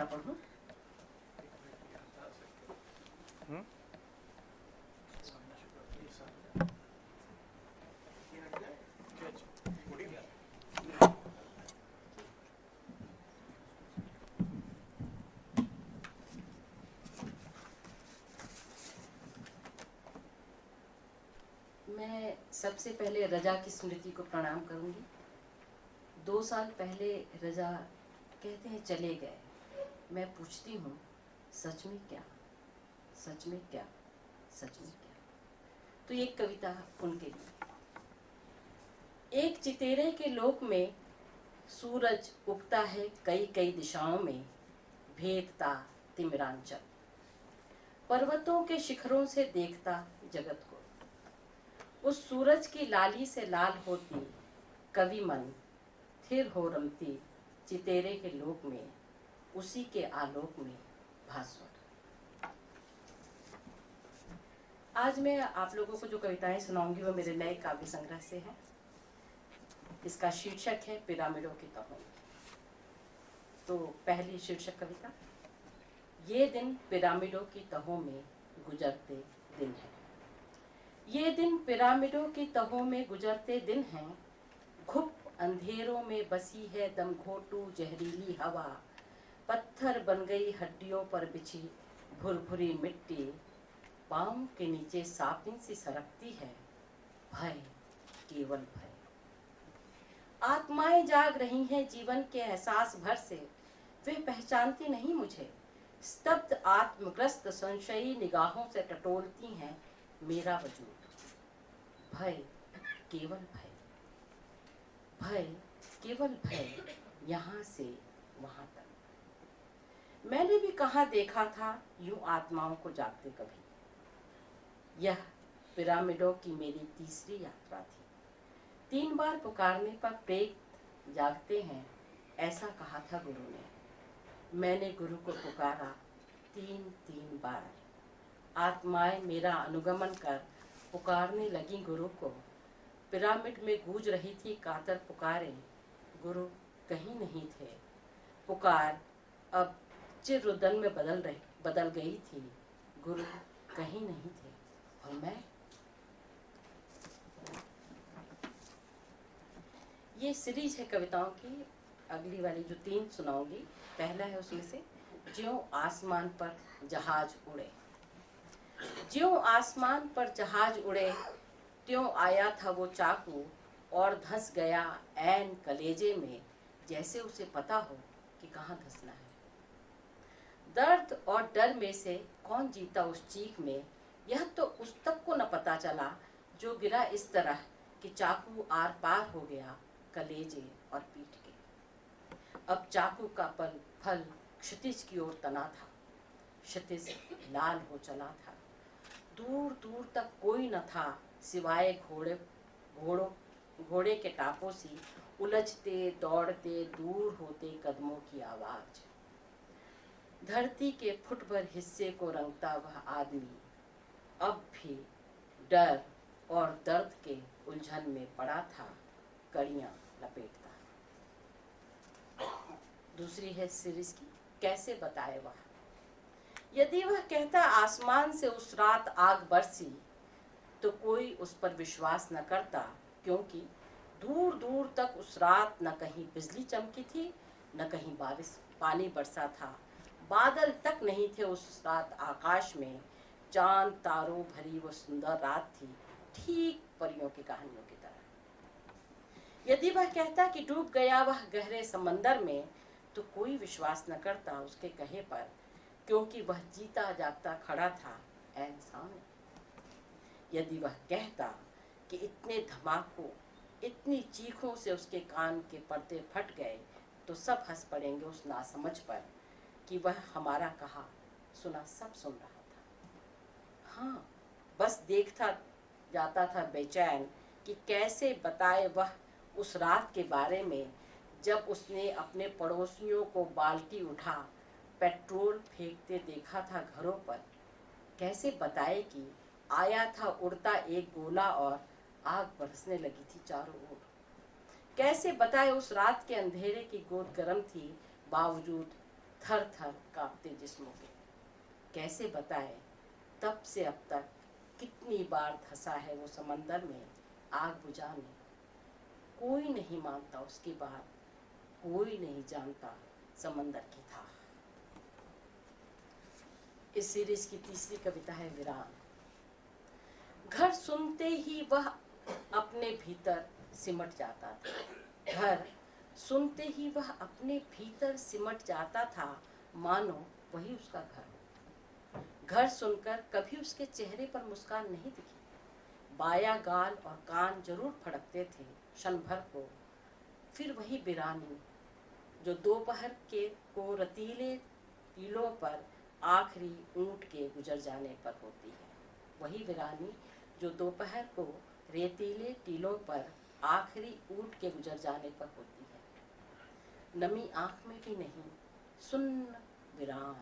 कविता पढ़ूं? मैं सबसे पहले रजा की स्मृति को प्रणाम करूंगी। 2 साल पहले रजा कहते हैं चले गए। मैं पूछती हूँ सच में क्या, सच में क्या, सच में क्या? तो ये कविता उनके लिए। एक चितेरे के लोक में सूरज उगता है कई कई दिशाओं में, भेदता तिमिरांचल, पर्वतों के शिखरों से देखता जगत को। उस सूरज की लाली से लाल होती कवि मन, थिर हो रमती चितेरे के लोक में, उसी के आलोक में भास्वर। आज मैं आप लोगों को जो कविताएं सुनाऊंगी वो मेरे नए काव्य संग्रह से है। इसका शीर्षक है पिरामिडों की तहों। तो पहली शीर्षक कविता, ये दिन पिरामिडों की तहों में गुजरते दिन हैं। ये दिन पिरामिडों की तहों में गुजरते दिन हैं। घुप अंधेरों में बसी है दमघोटू जहरीली हवा, पत्थर बन गई हड्डियों पर बिछी भुरभुरी मिट्टी, पांव के नीचे सापिन सी सरकती है भय, केवल भय। आत्माएं जाग रही हैं जीवन के एहसास भर से, वे पहचानती नहीं मुझे। स्तब्ध आत्मग्रस्त संशयी निगाहों से टटोलती हैं मेरा वजूद। भय, केवल भय, भय, केवल भय, यहाँ से वहां तक। मैंने भी कहाँ देखा था यूं आत्माओं को जागते कभी। यह पिरामिडों की मेरी तीसरी यात्रा थी। 3 बार पुकारने पर प्रेत जागते हैं, ऐसा कहा था गुरु ने। मैंने गुरु को पुकारा 3 बार। आत्माएं मेरा अनुगमन कर पुकारने लगी गुरु को। पिरामिड में गूंज रही थी कातर पुकारें, गुरु कहीं नहीं थे। पुकार अब चिररुदन में बदल गई थी, गुरु कहीं नहीं थे। और मैं, ये सीरीज है कविताओं की। अगली वाली जो 3 सुनाऊंगी, पहला है उसमें से, ज्यों आसमान पर जहाज उड़े। ज्यों आसमान पर जहाज उड़े, त्यों आया था वो चाकू और धंस गया ऐन कलेजे में, जैसे उसे पता हो कि कहाँ धंसना है। दर्द और डर में से कौन जीता उस चीख में, यह तो उस तक को न पता चला जो गिरा इस तरह कि चाकू आर पार हो गया कलेजे और पीठ के। अब चाकू का फल क्षितिज की ओर तना था। क्षितिज लाल हो चला था। दूर दूर तक कोई न था सिवाय घोड़े के टापों सी उलझते दौड़ते दूर होते कदमों की आवाज। धरती के फुट भर हिस्से को रंगता वह आदमी अब भी डर और दर्द के उलझन में पड़ा था, कड़ियां लपेटता। दूसरी है सीरीज की, कैसे बताए वह। यदि वह कहता आसमान से उस रात आग बरसी, तो कोई उस पर विश्वास न करता, क्योंकि दूर दूर तक उस रात न कहीं बिजली चमकी थी, न कहीं बारिश पानी बरसा था। बादल तक नहीं थे उस रात आकाश में। चांद तारों भरी वो सुंदर रात थी, ठीक परियों की कहानियों की तरह। यदि वह कहता कि डूब गया वह गहरे समंदर में, तो कोई विश्वास न करता उसके कहे पर, क्योंकि वह जीता जागता खड़ा था ऐन सामने। यदि वह कहता कि इतने धमाकों, इतनी चीखों से उसके कान के पर्दे फट गए, तो सब हंस पड़ेंगे उस नासमझ पर कि वह हमारा कहा सुना सब सुन रहा था। हाँ, बस देखता जाता था बेचैन कि कैसे बताए वह उस रात के बारे में, जब उसने अपने पड़ोसियों को बाल्टी उठा पेट्रोल फेंकते देखा था घरों पर। कैसे बताए कि आया था उड़ता एक गोला और आग बरसने लगी थी चारों ओर। कैसे बताए उस रात के अंधेरे की गोद गर्म थी, बावजूद थर थर कांपते जिस्मों के। कैसे बताए तब से अब तक कितनी बार धंसा है वो समंदर में आग बुझाने। कोई नहीं मानता उसकी बात, कोई नहीं जानता समंदर की था। इस सीरीज की तीसरी कविता है वीरान। घर सुनते ही वह अपने भीतर सिमट जाता था। घर सुनते ही वह अपने भीतर सिमट जाता था, मानो वही उसका घर। घर सुनकर कभी उसके चेहरे पर मुस्कान नहीं दिखी। बाया गाल और कान जरूर फड़कते थे क्षण भर को। फिर वही वीरानी जो दोपहर के को रतीले टीलों पर आखिरी ऊंट के गुजर जाने पर होती है। वही वीरानी जो दोपहर को रेतीले टीलों पर आखिरी ऊंट के गुजर जाने पर होती है। नमी आंख में भी नहीं, सुन्न वीरान।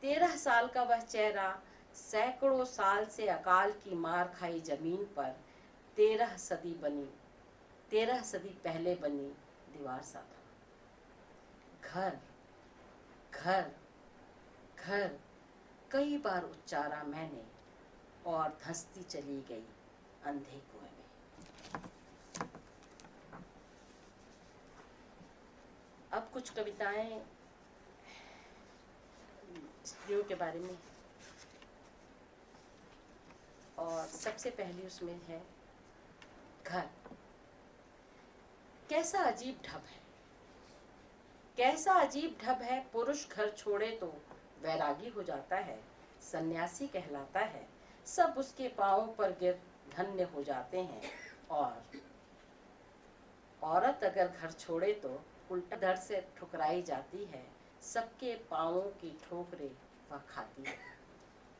13 साल का वह चेहरा सैकड़ों साल से अकाल की मार खाई जमीन पर 13 सदी पहले बनी दीवार सा था। घर घर घर कई बार उच्चारा मैंने और धंसती चली गई अंधे कुएं में। अब कुछ कविताएं स्त्रियों के बारे में, और सबसे पहली उसमें है घर। कैसा अजीब ढब है, कैसा अजीब ढब है। पुरुष घर छोड़े तो वैरागी हो जाता है, सन्यासी कहलाता है। सब उसके पांवों पर गिर धन्य हो जाते हैं। और औरत अगर घर छोड़े तो उल्टा दर से ठुकराई जाती है। सबके पांवों की ठोकरें वह खाती है।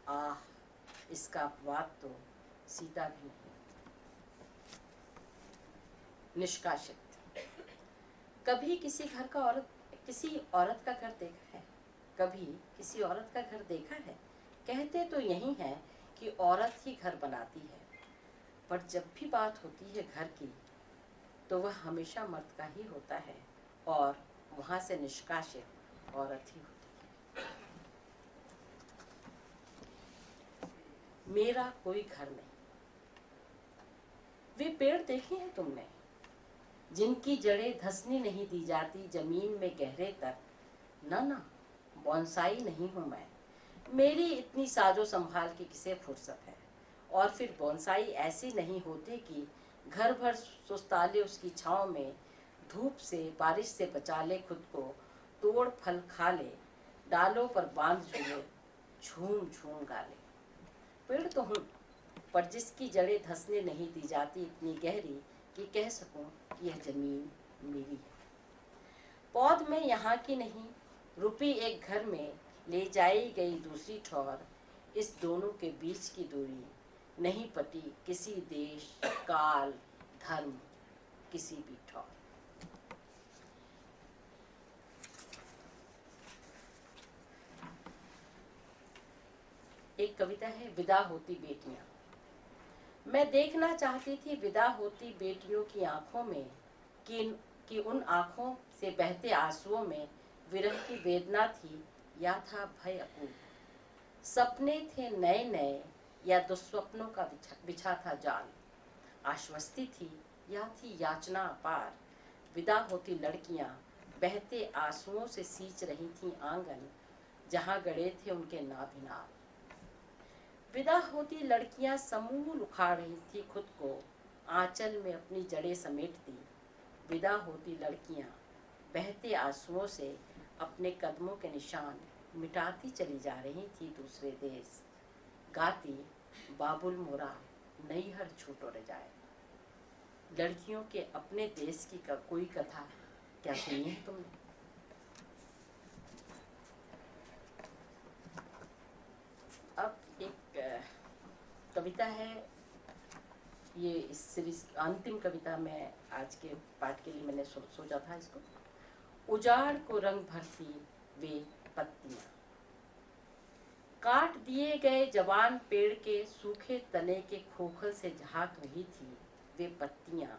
आह, इसका अपवाद तो सीता भी नहीं। निष्कासित। कभी किसी औरत का घर देखा है? कभी किसी औरत का घर देखा है? कहते तो यही है कि औरत ही घर बनाती है, पर जब भी बात होती है घर की तो वह हमेशा मर्द का ही होता है, और वहां से निष्कासित औरत ही होती है। मेरा कोई घर नहीं। वे पेड़ देखे हैं तुमने जिनकी जड़ें धंसने नहीं दी जाती जमीन में गहरे तक? ना, बोनसाई नहीं हूं मैं। मेरी इतनी साजो संभाल की किसे फुर्सत है। और फिर बोनसाई ऐसी नहीं होती कि घर भर सुस्ताले उसकी छांव में, धूप से बारिश से बचा ले खुद को, तोड़ फल खा ले, डालों पर बांध झूले, झूम झूम गा ले। पेड़ तो हूं, पर जिसकी जड़ें धंसने नहीं दी जाती इतनी गहरी कि कह सकूं कि यह जमीन मेरी है। पौध में यहाँ की नहीं, रुपी एक घर में ले जाई गई दूसरी ठौर। इस दोनों के बीच की दूरी नहीं पटी किसी देश, काल, धर्म, किसी भी ठौर। एक कविता है विदा होती बेटियां। मैं देखना चाहती थी विदा होती बेटियों की आंखों में कि उन आंखों से बहते आंसुओं में विरह की वेदना थी या था भय अकूल। सपने थे नए नए या दुस्वप्नों का बिछा था जाल। आश्वस्ति थी या थी याचना अपार। विदा होती लड़कियां बहते आंसुओं से सींच रही थीं आंगन जहां गड़े थे उनके नाभिनाल। विदा होती लड़कियां समूल उखाड़ रही थी खुद को, आंचल में अपनी जड़ें समेटती। विदा होती लड़कियां बहते आंसुओं से अपने कदमों के निशान मिटाती चली जा रही थी दूसरे देश। गाती बाबुल मोरा नैहर छूटो रह जाए। लड़कियों के अपने देश की कोई कथा क्या सुनी है तुमने? अब एक कविता है, ये इस सीरीज अंतिम कविता में आज के पाठ के लिए मैंने सोचा था इसको। उजाड़ को रंग भरती वे पत्तियां, काट दिए गए जवान पेड़ के सूखे तने के खोखल से झांक रही थी वे पत्तियां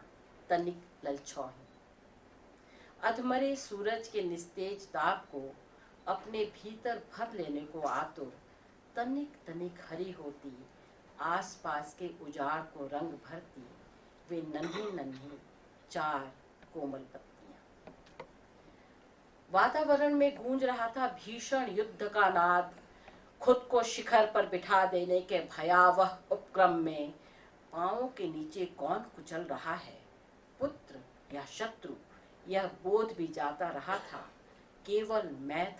तनिक ललचौही। अधमरे सूरज के निस्तेज ताप को अपने भीतर भर लेने को आतुर, तनिक तनिक हरी होती, आसपास के उजाड़ को रंग भरती, वे नन्ही नन्ही 4 कोमल पत्तियां। वातावरण में गूंज रहा था भीषण युद्ध का नाद। खुद को शिखर पर बिठा देने के भयावह उपक्रम में पांवों के नीचे कौन कुचल रहा है, पुत्र या शत्रु, यह बोध भी जाता रहा था। केवल मैं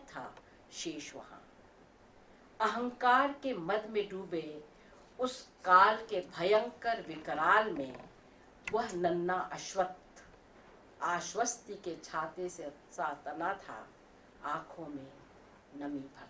था शेष वहां। अहंकार के मद में डूबे उस काल के भयंकर विकराल में वह नन्हा अश्वत्थ आश्वस्ति के छाते से सा तना था, आंखों में नमी भर